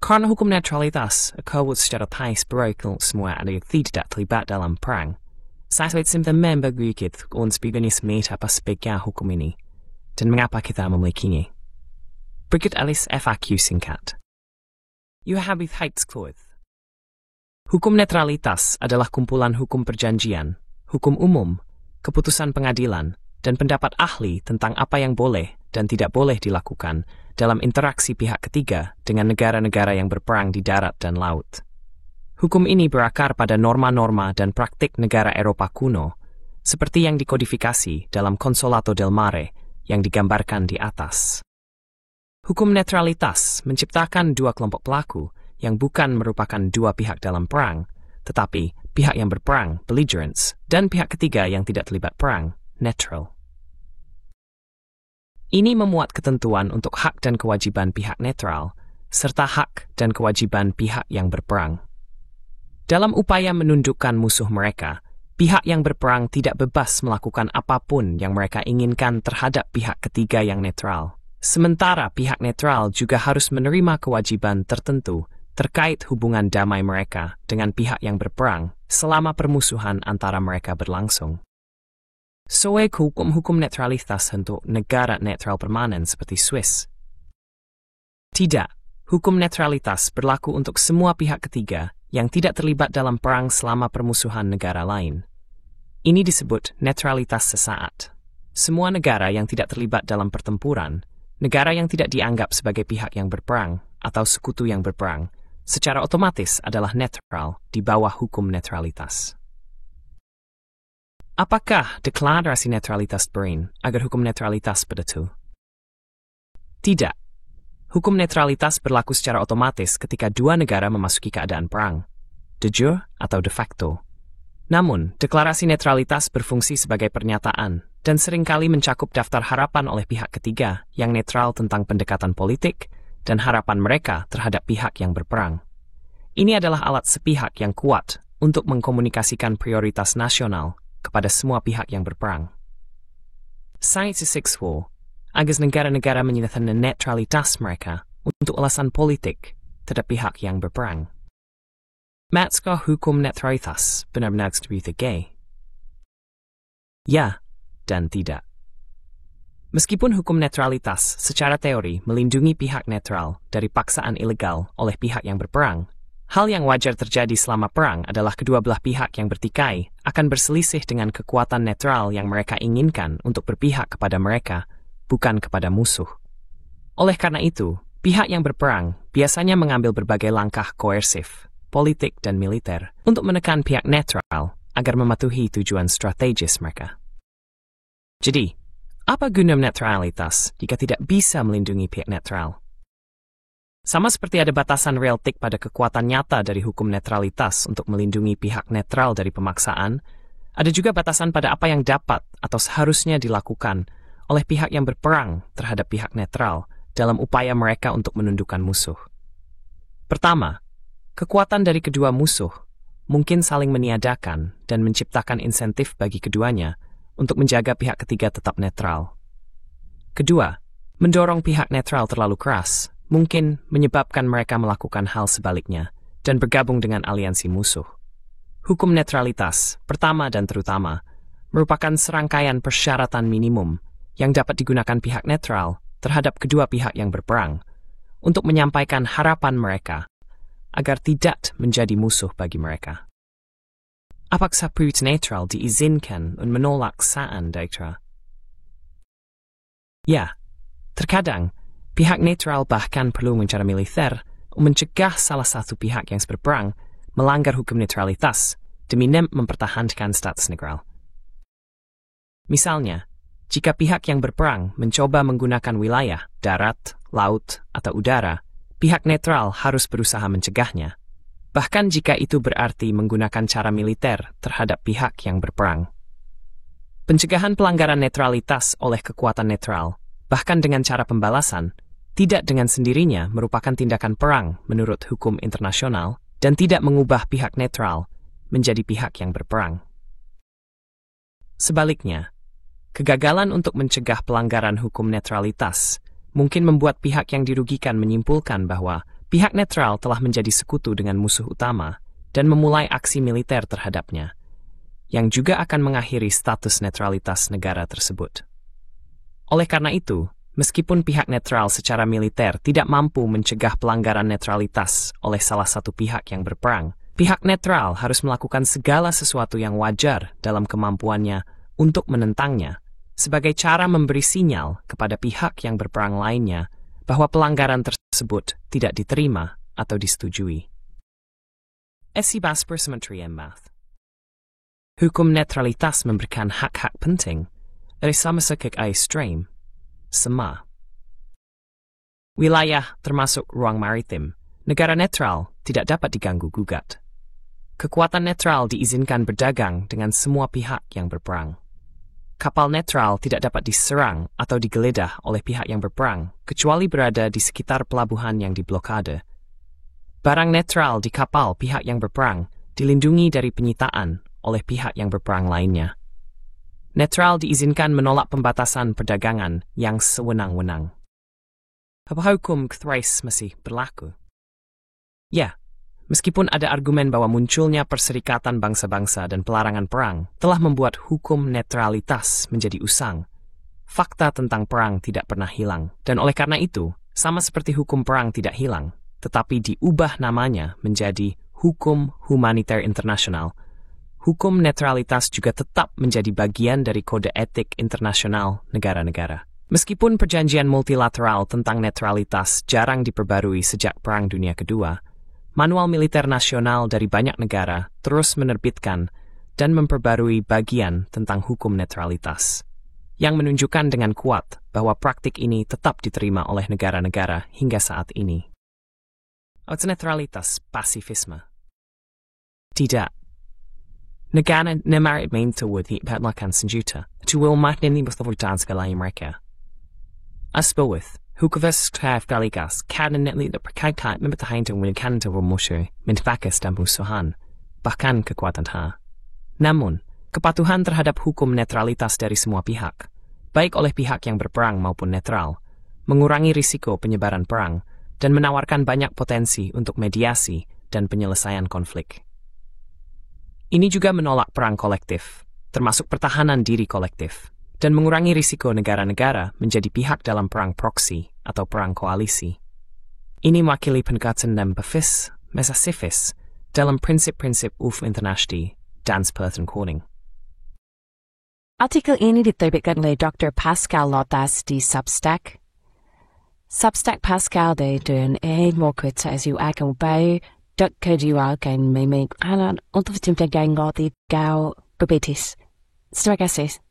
Karena hukum netralitas kuat secara teoretikal semua ada yang tidak terlibat dalam perang, saya simply membagi uns beganisme apa sebaiknya hukum ini, dan mengapa kita memilikinya. Berikut alis FAQ singkat. You have with heights cloth. Hukum netralitas adalah kumpulan hukum perjanjian, hukum umum, keputusan pengadilan, dan pendapat ahli tentang apa yang boleh dan tidak boleh dilakukan dalam interaksi pihak ketiga dengan negara-negara yang berperang di darat dan laut. Hukum ini berakar pada norma-norma dan praktik negara Eropa kuno, seperti yang dikodifikasi dalam Consolato del Mare yang digambarkan di atas. Hukum netralitas menciptakan dua kelompok pelaku yang bukan merupakan dua pihak dalam perang, tetapi pihak yang berperang, belligerents, dan pihak ketiga yang tidak terlibat perang, neutral. Ini memuat ketentuan untuk hak dan kewajiban pihak netral, serta hak dan kewajiban pihak yang berperang. Dalam upaya menundukkan musuh mereka, pihak yang berperang tidak bebas melakukan apapun yang mereka inginkan terhadap pihak ketiga yang netral. Sementara pihak netral juga harus menerima kewajiban tertentu terkait hubungan damai mereka dengan pihak yang berperang selama permusuhan antara mereka berlangsung. Soal hukum netralitas untuk negara netral permanen seperti Swiss. Tidak, hukum netralitas berlaku untuk semua pihak ketiga yang tidak terlibat dalam perang selama permusuhan negara lain. Ini disebut netralitas sesaat. Semua negara yang tidak terlibat dalam pertempuran, negara yang tidak dianggap sebagai pihak yang berperang atau sekutu yang berperang, secara otomatis adalah netral di bawah hukum netralitas. Apakah deklarasi netralitas Bern agar hukum netralitas berlaku? Tidak. Hukum netralitas berlaku secara otomatis ketika dua negara memasuki keadaan perang, de jure atau de facto. Namun, deklarasi netralitas berfungsi sebagai pernyataan dan seringkali mencakup daftar harapan oleh pihak ketiga yang netral tentang pendekatan politik dan harapan mereka terhadap pihak yang berperang. Ini adalah alat sepihak yang kuat untuk mengkomunikasikan prioritas nasional kepada semua pihak yang berperang. Science sexual agar negara-negara menyatakan netralitas mereka untuk alasan politik terhadap pihak yang berperang. Matskah hukum netralitas benar-benar terbukti? Ya dan tidak. Meskipun hukum netralitas secara teori melindungi pihak netral dari paksaan ilegal oleh pihak yang berperang, hal yang wajar terjadi selama perang adalah kedua belah pihak yang bertikai akan berselisih dengan kekuatan netral yang mereka inginkan untuk berpihak kepada mereka, bukan kepada musuh. Oleh karena itu, pihak yang berperang biasanya mengambil berbagai langkah koersif, politik dan militer untuk menekan pihak netral agar mematuhi tujuan strategis mereka. Jadi, apa guna netralitas jika tidak bisa melindungi pihak netral? Sama seperti ada batasan realistik pada kekuatan nyata dari hukum netralitas untuk melindungi pihak netral dari pemaksaan, ada juga batasan pada apa yang dapat atau seharusnya dilakukan oleh pihak yang berperang terhadap pihak netral dalam upaya mereka untuk menundukkan musuh. Pertama, kekuatan dari kedua musuh mungkin saling meniadakan dan menciptakan insentif bagi keduanya untuk menjaga pihak ketiga tetap netral. Kedua, mendorong pihak netral terlalu keras mungkin menyebabkan mereka melakukan hal sebaliknya dan bergabung dengan aliansi musuh. Hukum netralitas, pertama dan terutama, merupakan serangkaian persyaratan minimum yang dapat digunakan pihak netral terhadap kedua pihak yang berperang untuk menyampaikan harapan mereka agar tidak menjadi musuh bagi mereka. Apakah pihak netral diizinkan untuk menolak saran daerah? Ya, terkadang pihak netral bahkan perlu cara militer mencegah salah satu pihak yang berperang melanggar hukum netralitas demi mempertahankan status negara. Misalnya, jika pihak yang berperang mencoba menggunakan wilayah, darat, laut, atau udara, pihak netral harus berusaha mencegahnya, bahkan jika itu berarti menggunakan cara militer terhadap pihak yang berperang. Pencegahan pelanggaran netralitas oleh kekuatan netral, bahkan dengan cara pembalasan, tidak dengan sendirinya merupakan tindakan perang menurut hukum internasional dan tidak mengubah pihak netral menjadi pihak yang berperang. Sebaliknya, kegagalan untuk mencegah pelanggaran hukum netralitas mungkin membuat pihak yang dirugikan menyimpulkan bahwa pihak netral telah menjadi sekutu dengan musuh utama dan memulai aksi militer terhadapnya, yang juga akan mengakhiri status netralitas negara tersebut. Oleh karena itu, meskipun pihak netral secara militer tidak mampu mencegah pelanggaran netralitas oleh salah satu pihak yang berperang, pihak netral harus melakukan segala sesuatu yang wajar dalam kemampuannya untuk menentangnya, sebagai cara memberi sinyal kepada pihak yang berperang lainnya bahwa pelanggaran tersebut tidak diterima atau disetujui. Esibas Persymmetry Math. Hukum netralitas memberikan hak-hak penting dari sama sekek stream, sema. Wilayah termasuk ruang maritim, negara netral tidak dapat diganggu-gugat. Kekuatan netral diizinkan berdagang dengan semua pihak yang berperang. Kapal netral tidak dapat diserang atau digeledah oleh pihak yang berperang, kecuali berada di sekitar pelabuhan yang diblokade. Barang netral di kapal pihak yang berperang dilindungi dari penyitaan oleh pihak yang berperang lainnya. Netral diizinkan menolak pembatasan perdagangan yang sewenang-wenang. Apakah hukum thrice masih berlaku? Ya, meskipun ada argumen bahwa munculnya perserikatan bangsa-bangsa dan pelarangan perang telah membuat hukum netralitas menjadi usang, fakta tentang perang tidak pernah hilang. Dan oleh karena itu, sama seperti hukum perang tidak hilang, tetapi diubah namanya menjadi hukum humaniter internasional, hukum netralitas juga tetap menjadi bagian dari kode etik internasional negara-negara. Meskipun perjanjian multilateral tentang netralitas jarang diperbarui sejak Perang Dunia Kedua, manual militer nasional dari banyak negara terus menerbitkan dan memperbarui bagian tentang hukum netralitas, yang menunjukkan dengan kuat bahwa praktik ini tetap diterima oleh negara-negara hingga saat ini. Netralitas pasifisme. Tidak. Negara nemarit main toward the petlakan senjuta, to will maknini bertawudan segalanya mereka. Asbowith, hukuves traf galigas, kanan netli the perkaikat memetahain to wilkan to rumushe, mintfakas dan musuhan, bahkan kekuatan ha. Namun, kepatuhan terhadap hukum netralitas dari semua pihak, baik oleh pihak yang berperang maupun netral, mengurangi risiko penyebaran perang, dan menawarkan banyak potensi untuk mediasi dan penyelesaian konflik. Ini juga menolak perang kolektif, termasuk pertahanan diri kolektif, dan mengurangi risiko negara-negara menjadi pihak dalam perang proksi atau perang koalisi. Ini mewakili pendekatan dan befis, mesasifis, dalam prinsip-prinsip internasional dan Pertenkoning. Artikel ini diterbitkan oleh Dr. Pascal Lotas di Substack. Substack Pascal dan mokut as you akan bay kedua kan memang anak untuk tim ganggu di kau berbetis. Terima kasih.